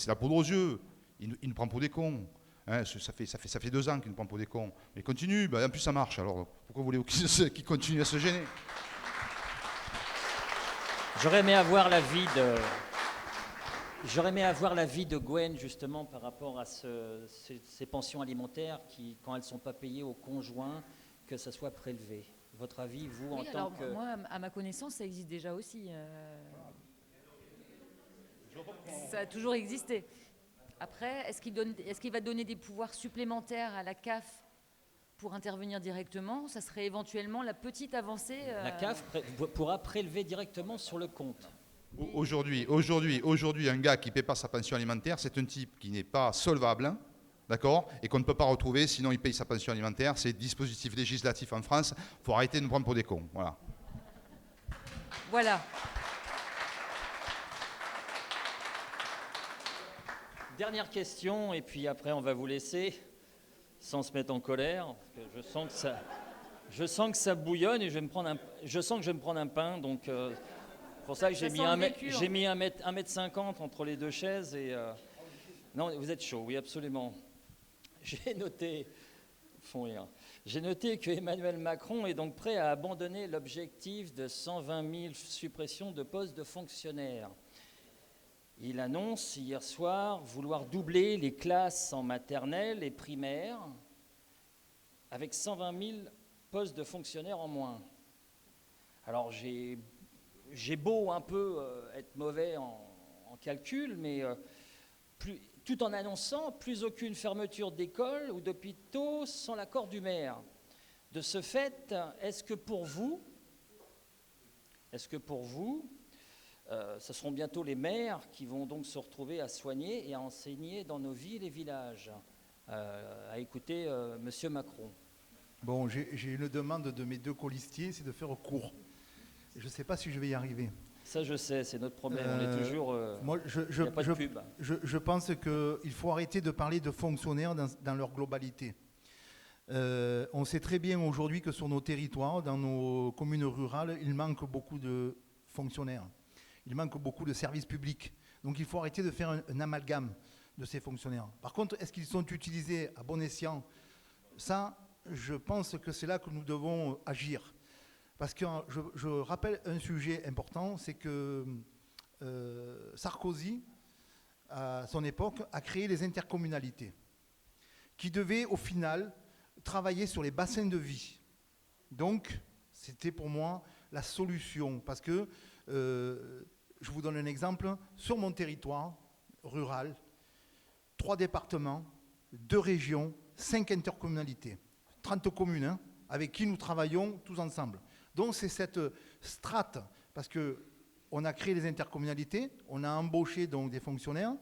la poudre aux yeux. Il nous prend pour des cons. Hein, ça fait 2 ans qu'il nous prend pour des cons. Mais continue, en plus ça marche. Alors pourquoi voulez-vous qu'il continue à se gêner? J'aurais aimé avoir l'avis de Gwen justement par rapport à ces pensions alimentaires qui, quand elles ne sont pas payées aux conjoints, que ça soit prélevé. Votre avis, vous, en tant que... Moi, à ma connaissance, ça existe déjà aussi. Ça a toujours existé. Après, est-ce qu'il va donner des pouvoirs supplémentaires à la CAF pour intervenir directement? Ça serait éventuellement la petite avancée. La CAF pourra prélever directement sur le compte. Aujourd'hui, un gars qui ne paie pas sa pension alimentaire, c'est un type qui n'est pas solvable, hein, d'accord, et qu'on ne peut pas retrouver, sinon il paye sa pension alimentaire. C'est dispositif législatif en France. Il faut arrêter de nous prendre pour des cons. Voilà. Dernière question, et puis après on va vous laisser, sans se mettre en colère, parce que je sens que ça bouillonne et je sens que je vais me prendre un pain, donc pour ça que j'ai mis 1m50 entre les deux chaises. Non, vous êtes chaud, oui, absolument. J'ai noté que Emmanuel Macron est donc prêt à abandonner l'objectif de 120 000 suppressions de postes de fonctionnaires. Il annonce hier soir vouloir doubler les classes en maternelle et primaire avec 120 000 postes de fonctionnaires en moins. Alors j'ai beau un peu être mauvais en calcul, mais tout en annonçant plus aucune fermeture d'écoles ou d'hôpitaux sans l'accord du maire. De ce fait, est-ce que pour vous, ce seront bientôt les maires qui vont donc se retrouver à soigner et à enseigner dans nos villes et villages, à écouter Monsieur Macron? Bon, j'ai une demande de mes 2 colistiers, c'est de faire court. Je ne sais pas si je vais y arriver. Ça, je sais, c'est notre problème. On est toujours... Moi, il n'y a pas de pub. Je pense qu'il faut arrêter de parler de fonctionnaires dans leur globalité. On sait très bien aujourd'hui que sur nos territoires, dans nos communes rurales, il manque beaucoup de fonctionnaires. Il manque beaucoup de services publics. Donc il faut arrêter de faire un amalgame de ces fonctionnaires. Par contre, est-ce qu'ils sont utilisés à bon escient? Ça, je pense que c'est là que nous devons agir. Parce que je rappelle un sujet important, c'est que Sarkozy, à son époque, a créé les intercommunalités, qui devaient au final travailler sur les bassins de vie. Donc, c'était pour moi la solution, parce que, je vous donne un exemple, sur mon territoire rural, 3 départements, 2 régions, 5 intercommunalités, 30 communes, hein, avec qui nous travaillons tous ensemble. Donc c'est cette strate, parce qu'on a créé les intercommunalités, on a embauché donc des fonctionnaires,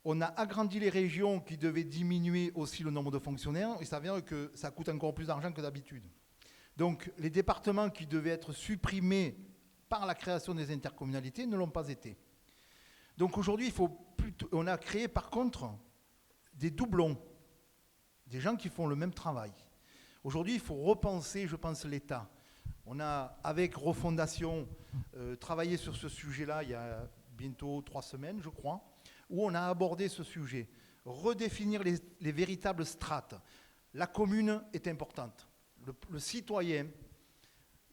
on a agrandi les régions qui devaient diminuer aussi le nombre de fonctionnaires, et ça s'avère que ça coûte encore plus d'argent que d'habitude. Donc les départements qui devaient être supprimés par la création des intercommunalités ne l'ont pas été. Donc aujourd'hui, il faut On a créé par contre des doublons, des gens qui font le même travail. Aujourd'hui, il faut repenser, je pense, l'État. On a, avec Refondation, travaillé sur ce sujet-là il y a bientôt 3 semaines, je crois, où on a abordé ce sujet. Redéfinir les véritables strates. La commune est importante. Le citoyen,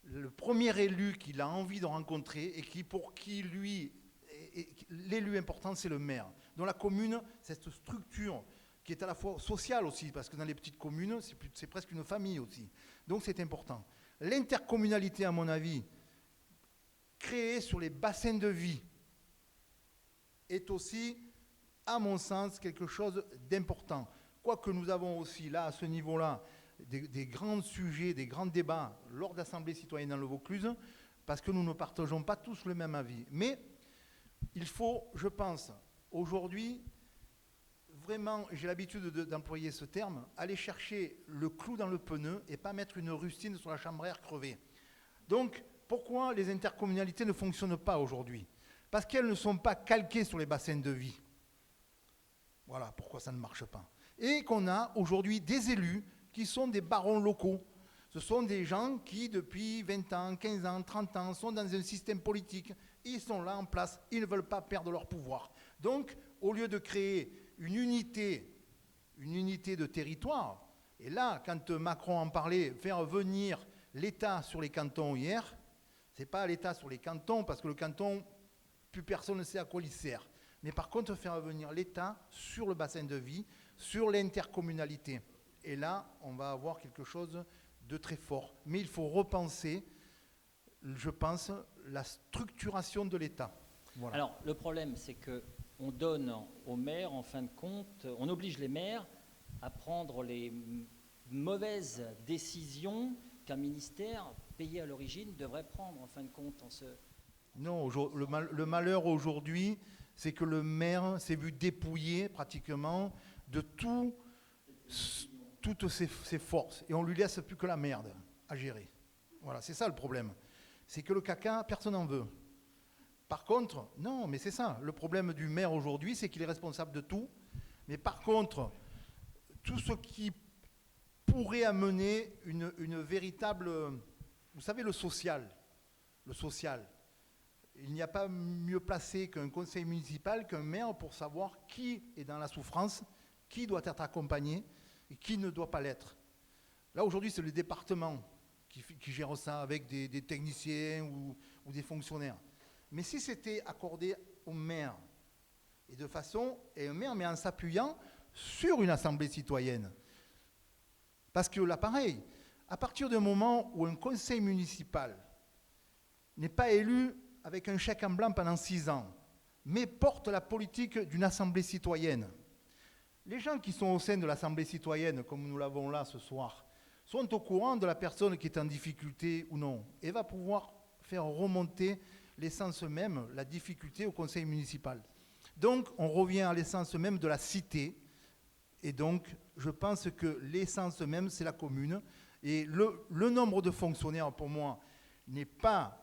le premier élu qu'il a envie de rencontrer et pour qui, lui, l'élu important, c'est le maire. Dans la commune, cette structure qui est à la fois sociale aussi, parce que dans les petites communes, c'est presque une famille aussi. Donc c'est important. L'intercommunalité, à mon avis, créée sur les bassins de vie, est aussi, à mon sens, quelque chose d'important. Quoique nous avons aussi, là, à ce niveau-là, des grands sujets, des grands débats lors d'assemblées citoyennes dans le Vaucluse, parce que nous ne partageons pas tous le même avis. Mais il faut, je pense, aujourd'hui, vraiment, j'ai l'habitude d'employer ce terme, aller chercher le clou dans le pneu et pas mettre une rustine sur la chambre à air crevée. Donc, pourquoi les intercommunalités ne fonctionnent pas aujourd'hui? Parce qu'elles ne sont pas calquées sur les bassins de vie. Voilà pourquoi ça ne marche pas. Et qu'on a aujourd'hui des élus qui sont des barons locaux. Ce sont des gens qui, depuis 20 ans, 15 ans, 30 ans, sont dans un système politique. Ils sont là en place, ils ne veulent pas perdre leur pouvoir. Donc, au lieu de créer une unité de territoire, et là, quand Macron en parlait, faire venir l'État sur les cantons hier, ce n'est pas l'État sur les cantons, parce que le canton, plus personne ne sait à quoi il sert. Mais par contre, faire venir l'État sur le bassin de vie, sur l'intercommunalité. Et là, on va avoir quelque chose de très fort. Mais il faut repenser, je pense, la structuration de l'État. Voilà. Alors, le problème, c'est qu'on donne aux maires, en fin de compte, on oblige les maires à prendre les mauvaises décisions qu'un ministère payé à l'origine devrait prendre, en fin de compte. Non, le malheur aujourd'hui, c'est que le maire s'est vu dépouillé pratiquement de toutes ses forces. Et on lui laisse plus que la merde à gérer. Voilà, c'est ça le problème. C'est que le caca, personne n'en veut. Par contre, non, mais c'est ça. Le problème du maire aujourd'hui, c'est qu'il est responsable de tout. Mais par contre, tout ce qui pourrait amener une véritable... Vous savez, le social. Il n'y a pas mieux placé qu'un conseil municipal, qu'un maire pour savoir qui est dans la souffrance, qui doit être accompagné et qui ne doit pas l'être. Là, aujourd'hui, c'est le département qui gère ça avec des techniciens ou des fonctionnaires. Mais si c'était accordé au maire, et un maire, mais en s'appuyant sur une assemblée citoyenne. Parce que là, pareil, à partir du moment où un conseil municipal n'est pas élu avec un chèque en blanc pendant 6 ans, mais porte la politique d'une assemblée citoyenne. Les gens qui sont au sein de l'assemblée citoyenne, comme nous l'avons là ce soir, sont au courant de la personne qui est en difficulté ou non, et va pouvoir faire remonter l'essence même, la difficulté au conseil municipal. Donc, on revient à l'essence même de la cité, et donc, je pense que l'essence même, c'est la commune, et le nombre de fonctionnaires, pour moi, n'est pas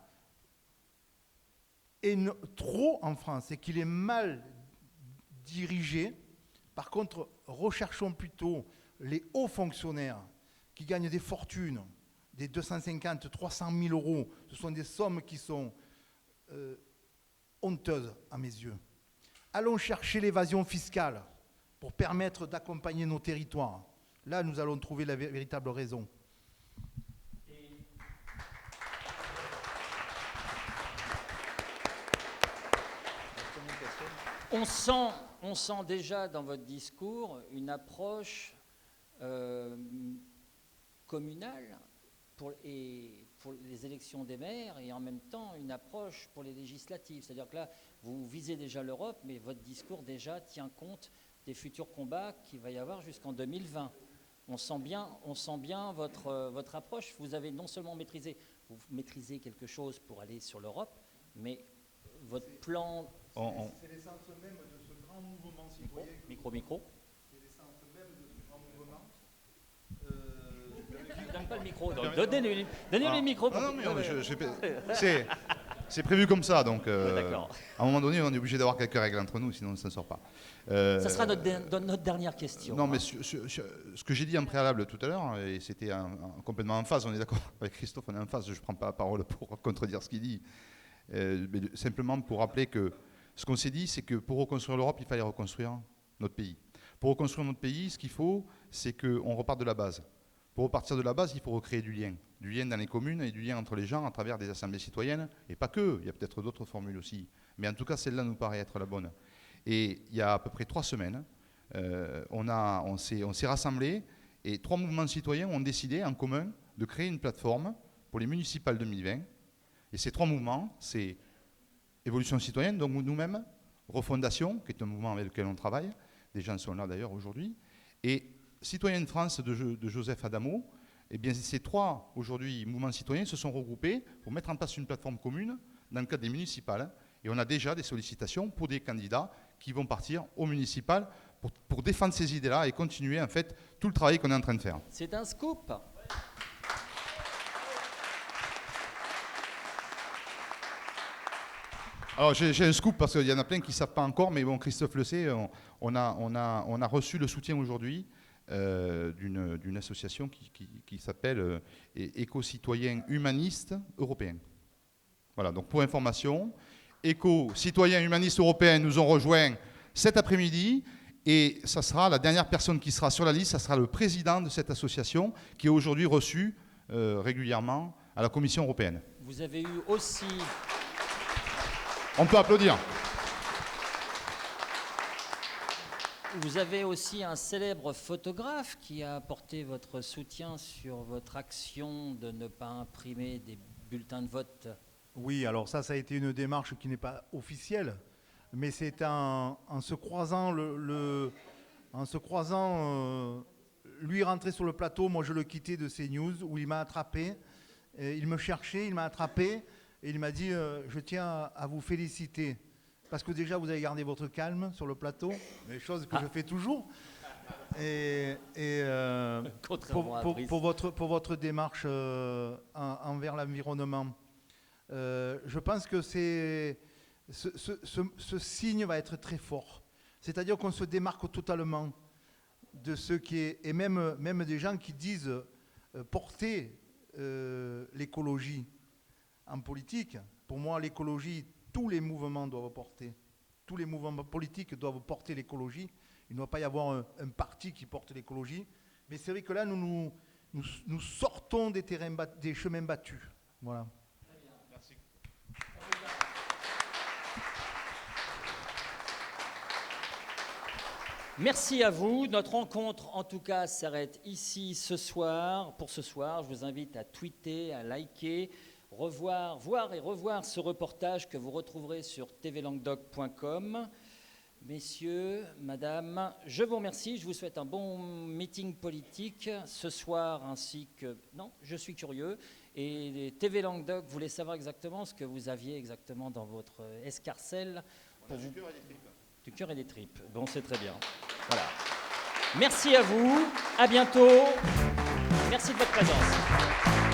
trop en France et qu'il est mal dirigé. Par contre, recherchons plutôt les hauts fonctionnaires qui gagnent des fortunes, des 250, 300 000 euros. Ce sont des sommes qui sont honteuses à mes yeux. Allons chercher l'évasion fiscale pour permettre d'accompagner nos territoires. Là, nous allons trouver la véritable raison. On sent déjà dans votre discours une approche communale pour les élections des maires et en même temps une approche pour les législatives. C'est-à-dire que là, vous visez déjà l'Europe, mais votre discours déjà tient compte des futurs combats qu'il va y avoir jusqu'en 2020. On sent bien votre approche. Vous avez non seulement maîtrisé quelque chose pour aller sur l'Europe, mais votre plan... C'est l'essence même de ce grand mouvement citoyen. Micro. C'est l'essence même de ce grand mouvement. Je ne donne pas le micro. Donnez-lui le micro. Non, mais C'est prévu comme ça, donc D'accord. à un moment donné, on est obligé d'avoir quelques règles entre nous, sinon on ne s'en sort pas. Ça sera notre dernière question. Non, mais ce que j'ai dit en préalable tout à l'heure, et c'était complètement en phase, on est d'accord avec Christophe, on est en phase, je ne prends pas la parole pour contredire ce qu'il dit, mais simplement pour rappeler que ce qu'on s'est dit, c'est que pour reconstruire l'Europe, il fallait reconstruire notre pays. Pour reconstruire notre pays, ce qu'il faut, c'est qu'on reparte de la base. Pour repartir de la base, il faut recréer du lien dans les communes et du lien entre les gens à travers des assemblées citoyennes, et pas que, il y a peut-être d'autres formules aussi. Mais en tout cas, celle-là nous paraît être la bonne. Et il y a à peu près 3 semaines, on s'est rassemblés, et 3 mouvements citoyens ont décidé en commun de créer une plateforme pour les municipales 2020. Et ces 3 mouvements, c'est Évolution citoyenne, donc nous-mêmes, Refondation, qui est un mouvement avec lequel on travaille, des gens sont là d'ailleurs aujourd'hui, et Citoyens de France de Joseph Adamo. Eh bien, ces 3, aujourd'hui, mouvements citoyens se sont regroupés pour mettre en place une plateforme commune dans le cadre des municipales. Et on a déjà des sollicitations pour des candidats qui vont partir aux municipales pour défendre ces idées-là et continuer, en fait, tout le travail qu'on est en train de faire. C'est un scoop. Alors, j'ai un scoop parce qu'il y en a plein qui ne savent pas encore, mais bon, Christophe le sait, on a reçu le soutien aujourd'hui d'une association qui s'appelle Éco-Citoyens Humanistes Européens. Voilà, donc pour information, Éco-Citoyens Humanistes Européens nous ont rejoints cet après-midi, et ça sera la dernière personne qui sera sur la liste, ça sera le président de cette association qui est aujourd'hui reçu régulièrement à la Commission européenne. Vous avez eu aussi... On peut applaudir. Vous avez aussi un célèbre photographe qui a apporté votre soutien sur votre action de ne pas imprimer des bulletins de vote. Oui, alors ça a été une démarche qui n'est pas officielle, mais c'est en se croisant, lui rentrait sur le plateau, moi je le quittais de CNews, où il m'a attrapé, il me cherchait, il m'a attrapé, et il m'a dit je tiens à vous féliciter, parce que déjà vous avez gardé votre calme sur le plateau, des choses que je fais toujours, et pour votre démarche envers l'environnement. Je pense que ce signe va être très fort. C'est-à-dire qu'on se démarque totalement de ce qui est... Et même des gens qui disent porter l'écologie en politique. Pour moi, l'écologie, tous les mouvements doivent porter. Tous les mouvements politiques doivent porter l'écologie. Il ne doit pas y avoir un parti qui porte l'écologie. Mais c'est vrai que là, nous sortons des chemins battus. Voilà. Merci à vous. Notre rencontre, en tout cas, s'arrête ici ce soir. Pour ce soir, je vous invite à tweeter, à liker, voir et revoir ce reportage que vous retrouverez sur tvlanguedoc.com. Messieurs, madame, je vous remercie. Je vous souhaite un bon meeting politique ce soir ainsi que... Non, je suis curieux. Et TV Languedoc voulait savoir exactement ce que vous aviez exactement dans votre escarcelle. Pour vous... Du cœur et des tripes. Bon, c'est très bien. Voilà. Merci à vous. À bientôt. Merci de votre présence.